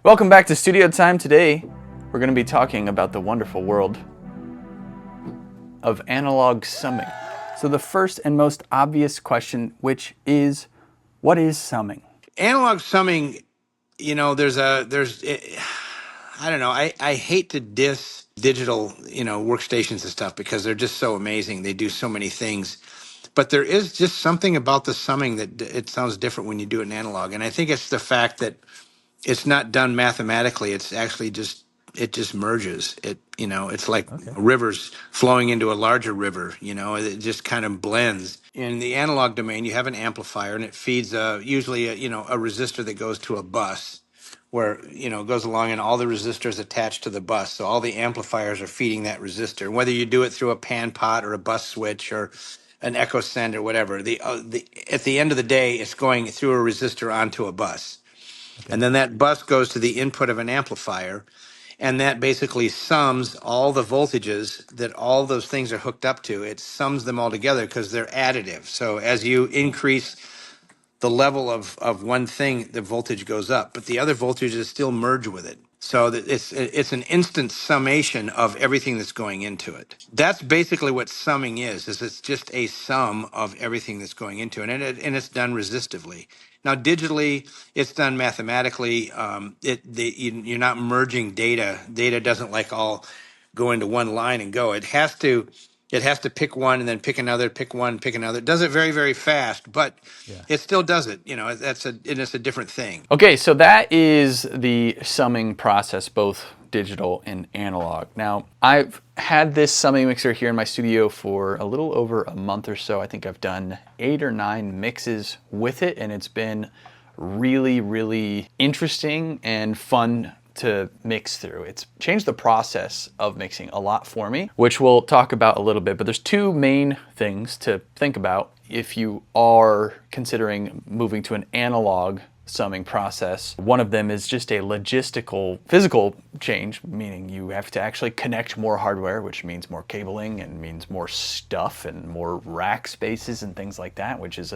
Welcome back to Studio Time. Today, we're going to be talking about the wonderful world of analog summing. So the first and most obvious question, which is, what is summing? Analog summing, I don't know. I hate to diss digital, workstations and stuff because they're just so amazing. They do so many things. But there is just something about the summing that it sounds different when you do it in analog. And I think it's the fact that it's not done mathematically. It's actually it just merges. It's like Okay. rivers flowing into a larger river. It just kind of blends. In the analog domain, you have an amplifier, and it feeds usually a resistor that goes to a bus, where it goes along, and all the resistors attached to the bus. So all the amplifiers are feeding that resistor. Whether you do it through a pan pot or a bus switch or an echo send or whatever, the at the end of the day, it's going through a resistor onto a bus. Okay. And then that bus goes to the input of an amplifier, and that basically sums all the voltages that all those things are hooked up to. It sums them all together because they're additive. So as you increase the level of one thing, the voltage goes up, but the other voltages still merge with it. So that it's an instant summation of everything that's going into it. That's basically what summing is it's just a sum of everything that's going into it, and it's done resistively. Now, digitally, it's done mathematically. You're not merging data. Data doesn't like all go into one line and go. It has to pick one and then pick another, pick one, pick another. It does it very, very fast, but Yeah. it still does it. It's a different thing. Okay, so that is the summing process, both digital and analog. Now, I've had this summing mixer here in my studio for a little over a month or so. I think I've done 8 or 9 mixes with it, and it's been really, really interesting and fun to mix through. It's changed the process of mixing a lot for me, which we'll talk about a little bit, but there's 2 main things to think about if you are considering moving to an analog summing process. One of them is just a logistical, physical change, meaning you have to actually connect more hardware, which means more cabling and means more stuff and more rack spaces and things like that, which is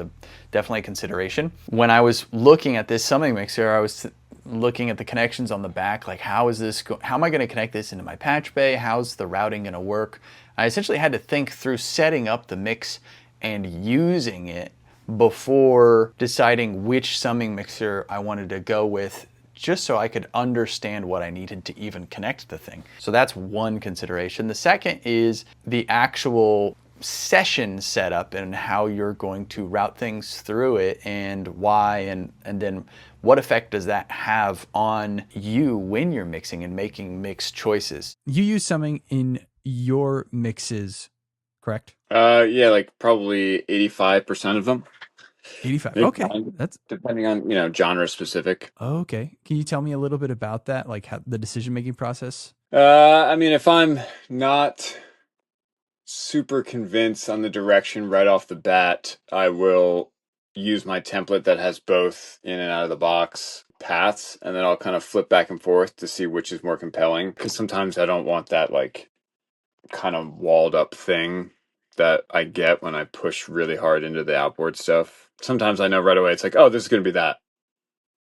definitely a consideration. When I was looking at this summing mixer, I was looking at the connections on the back, like how am I going to connect this into my patch bay? How's the routing going to work? I essentially had to think through setting up the mix and using it before deciding which summing mixer I wanted to go with, just so I could understand what I needed to even connect the thing. So that's one consideration. The second is the actual session setup and how you're going to route things through it and why, and then what effect does that have on you when you're mixing and making mix choices. You use summing in your mixes, correct? Yeah, like probably 85% of them. 85. Maybe Okay. 90, That's depending on, genre specific. okay. Can you tell me a little bit about that, like how the decision-making process? I mean, if I'm not super convinced on the direction right off the bat, I will use my template that has both in and out of the box paths, and then I'll kind of flip back and forth to see which is more compelling. Because sometimes I don't want that like kind of walled up thing that I get when I push really hard into the outboard stuff. Sometimes I know right away it's like, oh, this is going to be that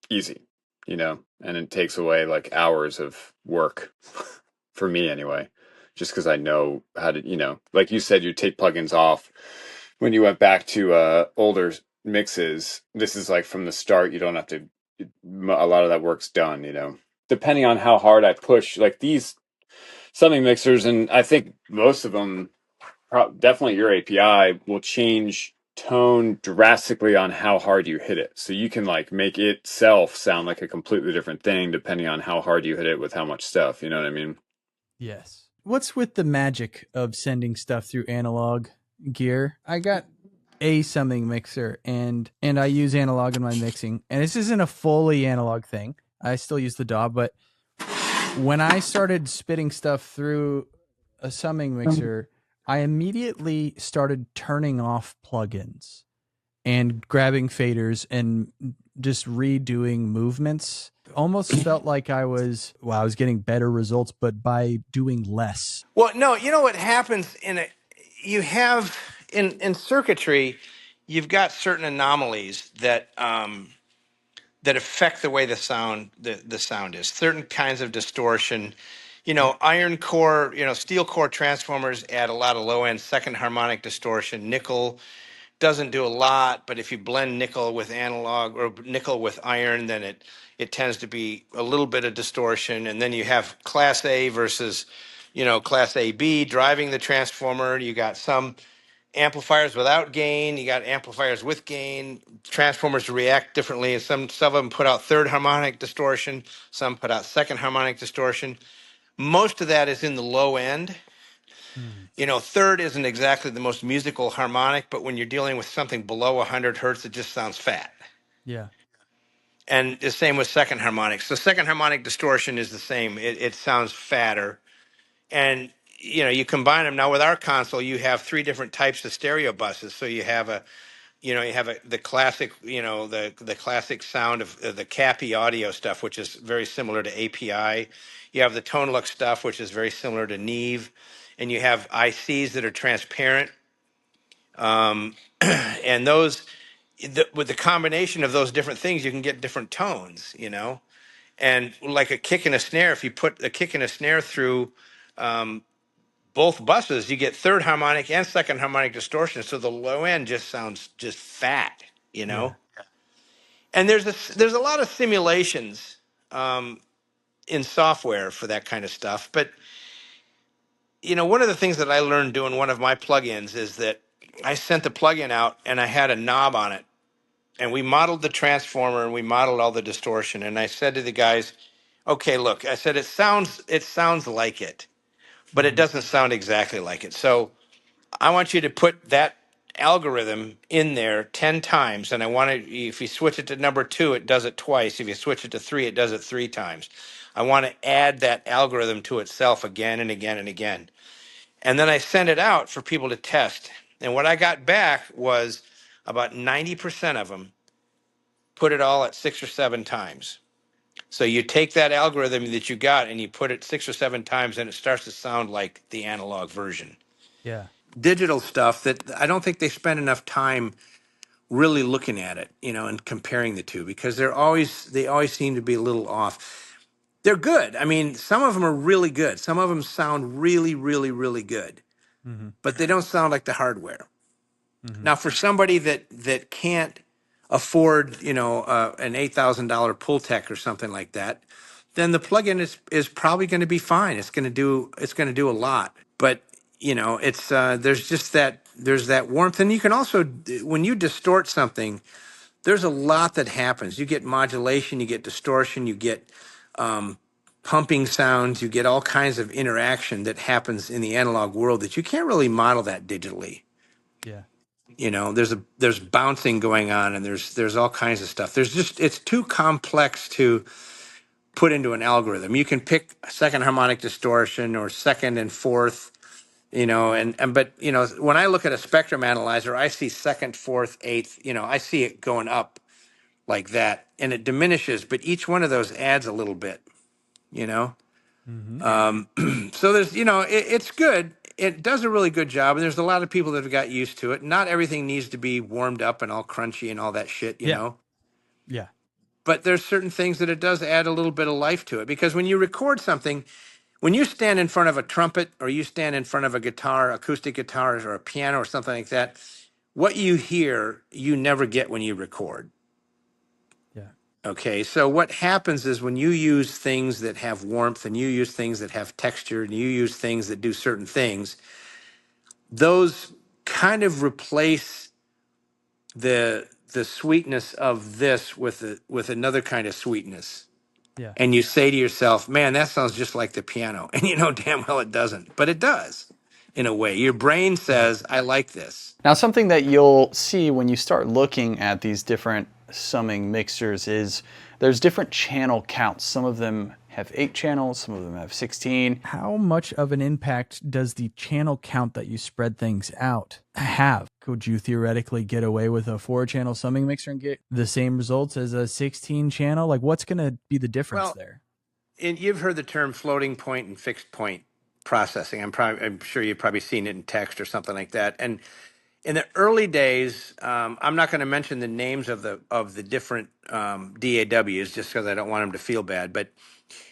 easy, and it takes away like hours of work for me anyway, just because I know how to, like you said, you take plugins off when you went back to older mixes. This is like from the start, you don't have to, a lot of that work's done, depending on how hard I push, like these summing mixers, and I think most of them, definitely your API will change tone drastically on how hard you hit it. So you can like make itself sound like a completely different thing depending on how hard you hit it with how much stuff. You know what I mean? Yes. What's with the magic of sending stuff through analog gear? I got a summing mixer and I use analog in my mixing. And this isn't a fully analog thing. I still use the DAW, but when I started spitting stuff through a summing mixer, I immediately started turning off plugins and grabbing faders and just redoing movements. Almost felt like I was getting better results, but by doing less. Well, no, you know what happens you have in circuitry, you've got certain anomalies that that affect the way the sound is. Certain kinds of distortion. Iron core, steel core transformers add a lot of low end second harmonic distortion. Nickel doesn't do a lot, but if you blend nickel with analog or nickel with iron, then it tends to be a little bit of distortion. And then you have class A versus, class AB driving the transformer. You got some amplifiers without gain. You got amplifiers with gain. Transformers react differently. And some of them put out third harmonic distortion. Some put out second harmonic distortion. Most of that is in the low end. Mm. Third isn't exactly the most musical harmonic, but when you're dealing with something below 100 hertz, it just sounds fat. Yeah. And the same with second harmonic. So second harmonic distortion is the same. It sounds fatter. And you combine them now with our console. You have three different types of stereo buses. So you have the classic, the classic sound of the Cappy audio stuff, which is very similar to API. You have the Tonelux stuff, which is very similar to Neve, and you have ICs that are transparent. And with the combination of those different things, you can get different tones, And like a kick and a snare, if you put a kick and a snare through both buses, you get third harmonic and second harmonic distortion. So the low end just sounds just fat, Yeah. And there's a lot of simulations in software for that kind of stuff. But one of the things that I learned doing one of my plugins is that I sent the plugin out and I had a knob on it, and we modeled the transformer and we modeled all the distortion. And I said to the guys, "Okay, look," I said, it sounds like it, but it Mm-hmm. doesn't sound exactly like it. So I want you to put that algorithm in there 10 times. And I want to, if you switch it to number 2, it does it twice. If you switch it to 3, it does it 3 times. I want to add that algorithm to itself again and again and again. And then I sent it out for people to test. And what I got back was about 90% of them put it all at 6 or 7 times. So you take that algorithm that you got and you put it 6 or 7 times, and it starts to sound like the analog version. Yeah. Digital stuff that I don't think they spend enough time really looking at it, and comparing the two, because they always seem to be a little off. They're good. I mean, some of them are really good. Some of them sound really, really, really good, Mm-hmm. but they don't sound like the hardware. Mm-hmm. Now, for somebody that can't afford, an $8,000 Pultec or something like that, then the plugin is probably going to be fine. It's going to do a lot. But it's there's that warmth, and you can also, when you distort something, there's a lot that happens. You get modulation, you get distortion, you get pumping sounds, you get all kinds of interaction that happens in the analog world that you can't really model that digitally. Yeah. There's bouncing going on, and there's all kinds of stuff. It's too complex to put into an algorithm. You can pick second harmonic distortion or second and fourth, but when I look at a spectrum analyzer, I see second, fourth, eighth, I see it going up like that, and it diminishes, but each one of those adds a little bit, you know. Mm-hmm. So there's, it's good. It does a really good job, and there's a lot of people that have got used to it. Not everything needs to be warmed up and all crunchy and all that shit, Yeah. Yeah. But there's certain things that it does add a little bit of life to it, because when you record something, when you stand in front of a trumpet or you stand in front of a guitar, acoustic guitars or a piano or something like that, what you hear, you never get when you record. Yeah. Okay, so what happens is when you use things that have warmth and you use things that have texture and you use things that do certain things, those kind of replace the sweetness of this with another kind of sweetness. Yeah. And you say to yourself, man, that sounds just like the piano. And you know damn well it doesn't, but it does in a way. Your brain Yeah. says, I like this. Now, something that you'll see when you start looking at these different summing mixers is there's different channel counts. Some of them have 8 channels, some of them have 16. How much of an impact does the channel count that you spread things out have? Could you theoretically get away with a 4-channel summing mixer and get the same results as a 16-channel? Like, what's going to be the difference Well, there? and you've heard the term floating point and fixed point processing. I'm sure you've probably seen it in text or something like that. And In the early days, I'm not going to mention the names of the different DAWs just because I don't want them to feel bad. But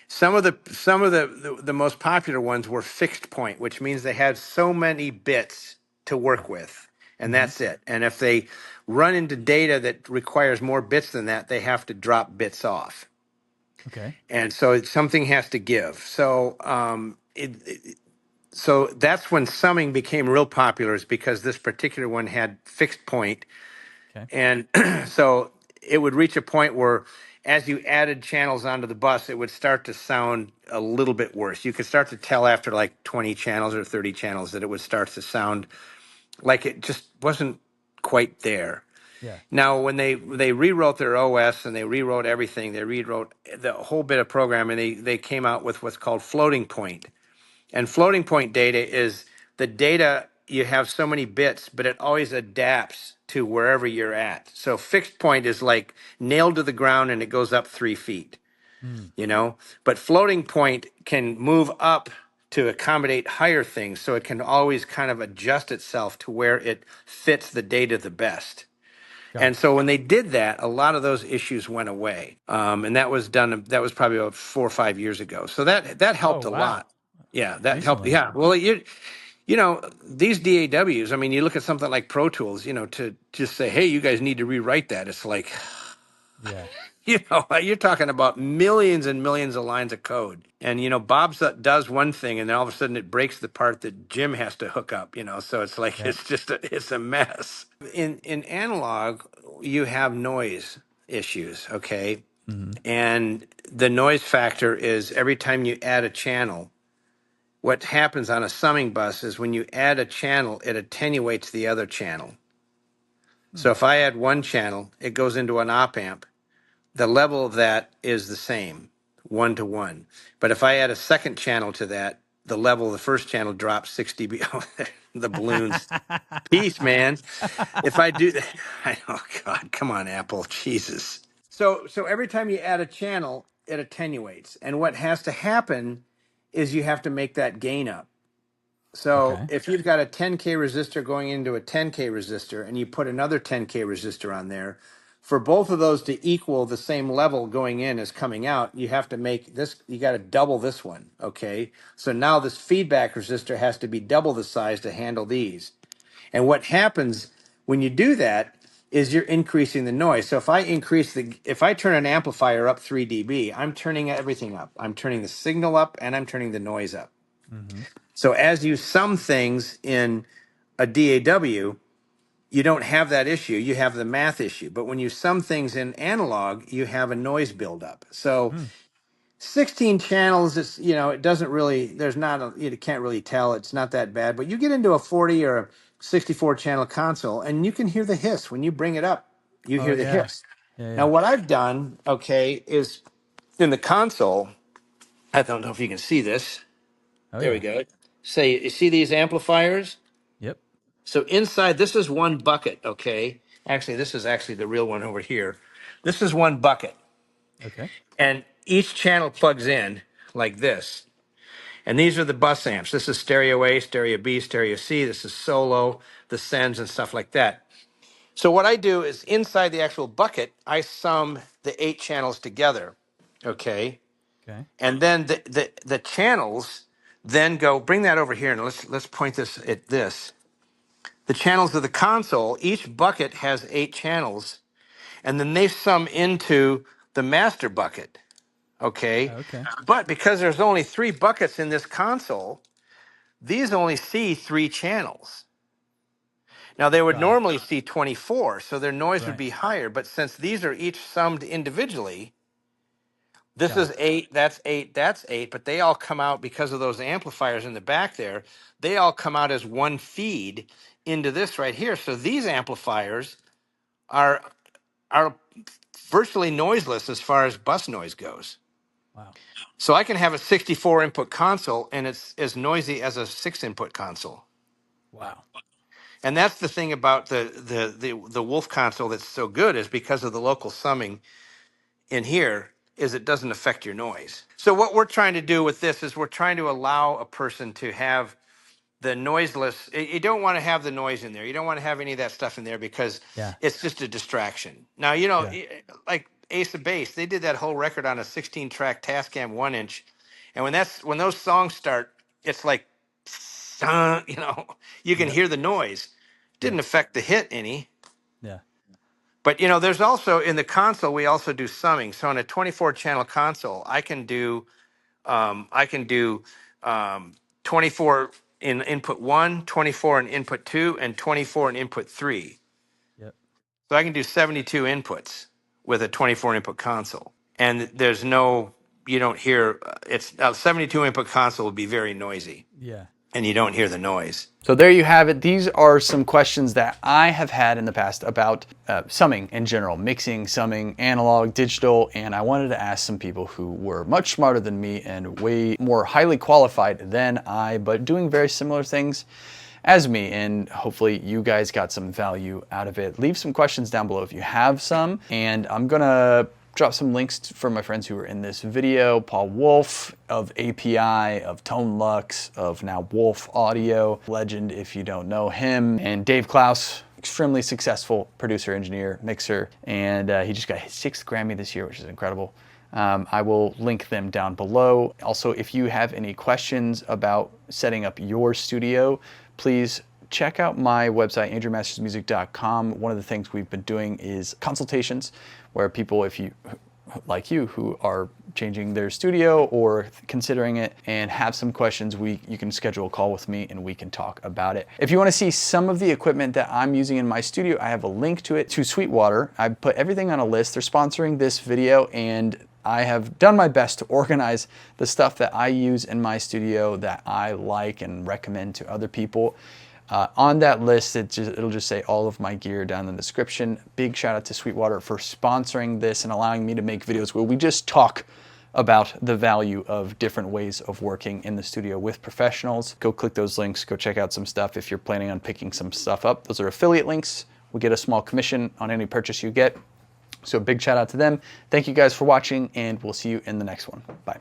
some of the most popular ones were fixed point, which means they had so many bits to work with, and Mm-hmm. that's it. And if they run into data that requires more bits than that, they have to drop bits off. Okay. And so something has to give. So so that's when summing became real popular, is because this particular one had fixed point. Okay. And so it would reach a point where as you added channels onto the bus, it would start to sound a little bit worse. You could start to tell after like 20 channels or 30 channels that it would start to sound like it just wasn't quite there. Yeah. Now, when they rewrote their OS and they rewrote everything, they rewrote the whole bit of programming, they came out with what's called floating point. And floating point data is the data, you have so many bits, but it always adapts to wherever you're at. So fixed point is like nailed to the ground and it goes up 3 feet, Mm. you know? But floating point can move up to accommodate higher things. So it can always kind of adjust itself to where it fits the data the best. And Gotcha. so when they did that, a lot of those issues went away. And that was done, that was probably about 4 or 5 years ago. So that Oh helped a wow. lot. Yeah, that helped. Recently. Yeah. Well, you know, these DAWs, I mean, you look at something like Pro Tools, you know, to just say, hey, you guys need to rewrite that. It's like, Yeah. you know, you're talking about millions and millions of lines of code. And, you know, does one thing and then all of a sudden it breaks the part that Jim has to hook up, you know, so it's like, Yep. it's just, it's a mess. In analog, you have noise issues, okay? Mm-hmm. And the noise factor is every time you add a channel, what happens on a summing bus is when you add a channel, it attenuates the other channel. Hmm. So if I add one channel, it goes into an op amp. The level of that is the same, 1 to 1. But if I add a second channel to that, the level of the first channel drops 6 dB. Oh, the balloons. Peace, man. If I do that, oh God, come on, Apple, Jesus. So every time you add a channel, it attenuates. And what has to happen is you have to make that gain up. So Okay. if you've got a 10K resistor going into a 10K resistor and you put another 10K resistor on there, for both of those to equal the same level going in as coming out, you have to make this, you got to double this one. Okay. So now this feedback resistor has to be double the size to handle these. And what happens when you do that is you're increasing the noise. So if I turn an amplifier up 3 dB, I'm turning everything up. I'm turning the signal up and I'm turning the noise up. Mm-hmm. So as you sum things in a DAW, you don't have that issue. You have the math issue. But when you sum things in analog, you have a noise buildup. So Hmm. 16 channels, it's, you know, it doesn't really, there's not a, you can't really tell. It's not that bad. But you get into a 40 or a 64 channel console and you can hear the hiss. When you bring it up, you Oh hear the yeah. hiss. Yeah. Now, Yeah. what I've done, okay, is in the console, I don't know if you can see this. Oh There we yeah. go. Say, you see these amplifiers? Yep. So inside, this is one bucket, okay? Actually, this is actually the real one over here. This is one bucket. Okay. And each channel plugs in like this. And these are the bus amps. This is stereo A, stereo B, stereo C. This is solo, the sends and stuff like that. So what I do is inside the actual bucket, I sum the 8 channels together, okay? Okay. And then the channels then go, bring that over here and let's point this at this. The channels of the console, each bucket has 8 channels, and then they sum into the master bucket. Okay. Okay. But because there's only 3 buckets in this console, these only see 3 channels. Now they would Got it. normally see 24, so their noise would Right. be higher. But since these are each summed individually, this Got is it. 8, that's 8, that's 8, but they all come out because of those amplifiers in the back there. They all come out as one feed into this right here. So these amplifiers are are virtually noiseless as far as bus noise goes. Wow. So I can have a 64 input console and it's as noisy as a 6 input console. Wow. And that's the thing about the Wolf console that's so good, is because of the local summing in here, is it doesn't affect your noise. So what we're trying to do with this is we're trying to allow a person to have the noiseless. You don't want to have the noise in there. You don't want to have any of that stuff in there because Yeah. it's just a distraction. Now, you know, Yeah. like Ace of Base, they did that whole record on a 16-track Tascam 1-inch, and when those songs start, it's like, you know, you can Yep. hear the noise. Didn't Yep. affect the hit any. Yeah. But you know, there's also in the console we also do summing. So on a 24 channel console, I can do 24 in input 1, 24 in input 2, and 24 in input 3. Yep. So I can do 72 inputs with a 24 input console. And there's no, you don't hear, it's a 72 input console would be very noisy Yeah. and you don't hear the noise. So there you have it. These are some questions that I have had in the past about summing in general, mixing, summing, analog, digital, and I wanted to ask some people who were much smarter than me and way more highly qualified than I, but doing very similar things as me, and hopefully you guys got some value out of it. Leave some questions down below if you have some, and I'm gonna drop some links for my friends who are in this video. Paul Wolf of API, of Tone Lux, of now Wolf Audio, legend if you don't know him, and Dave Klaus, extremely successful producer, engineer, mixer, and he just got his 6th Grammy this year, which is incredible. I will link them down below. Also, if you have any questions about setting up your studio, please check out my website, andrewmastersmusic.com. One of the things we've been doing is consultations where people, if you, like you, who are changing their studio or considering it and have some questions, you can schedule a call with me and we can talk about it. If you want to see some of the equipment that I'm using in my studio, I have a link to it to Sweetwater. I put everything on a list. They're sponsoring this video, and I have done my best to organize the stuff that I use in my studio that I like and recommend to other people. On that list, it'll just say all of my gear down in the description. Big shout out to Sweetwater for sponsoring this and allowing me to make videos where we just talk about the value of different ways of working in the studio with professionals. Go click those links, go check out some stuff if you're planning on picking some stuff up. Those are affiliate links. We get a small commission on any purchase you get. So big shout out to them. Thank you guys for watching, and we'll see you in the next one. Bye.